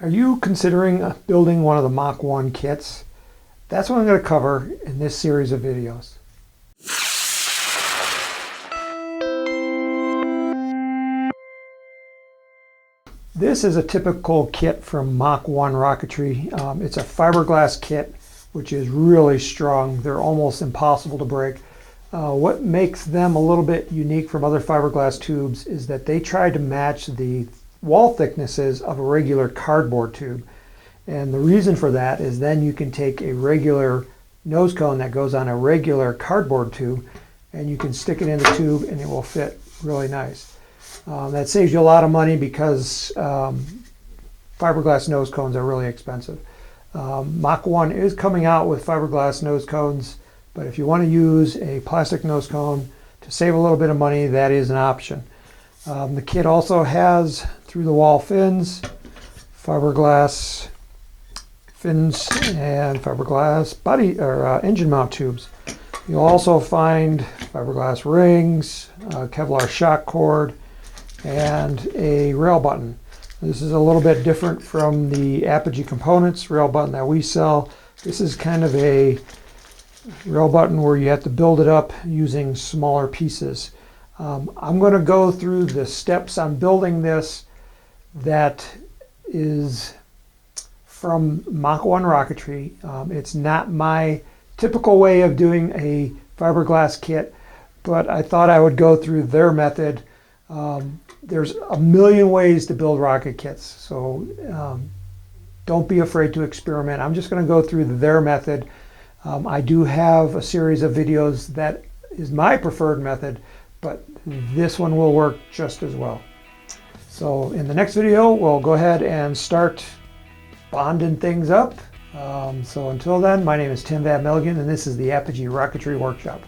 Are you considering building one of the Mach 1 kits? That's what I'm going to cover in this series of videos. This is a typical kit from Mach 1 rocketry. It's a fiberglass kit, which is really strong. They're almost impossible to break. What makes them a little bit unique from other fiberglass tubes is that they try to match the wall thicknesses of a regular cardboard tube. And the reason for that is then you can take a regular nose cone that goes on a regular cardboard tube and you can stick it in the tube and it will fit really nice. That saves you a lot of money because fiberglass nose cones are really expensive. Mach 1 is coming out with fiberglass nose cones, but if you want to use a plastic nose cone to save a little bit of money, that is an option. The kit also has through-the-wall fins, fiberglass fins, and fiberglass body or engine mount tubes. You'll also find fiberglass rings, Kevlar shock cord, and a rail button. This is a little bit different from the Apogee components rail button that we sell. This is kind of a rail button where you have to build it up using smaller pieces. I'm going to go through the steps on building this that is from Mach 1 rocketry. It's not my typical way of doing a fiberglass kit, but I thought I would go through their method. There's a million ways to build rocket kits, so don't be afraid to experiment. I'm just going to go through their method. I do have a series of videos that is my preferred method, but this one will work just as well. So in the next video, we'll go ahead and start bonding things up. So until then, my name is Tim Van Milligan, and this is the Apogee Rocketry Workshop.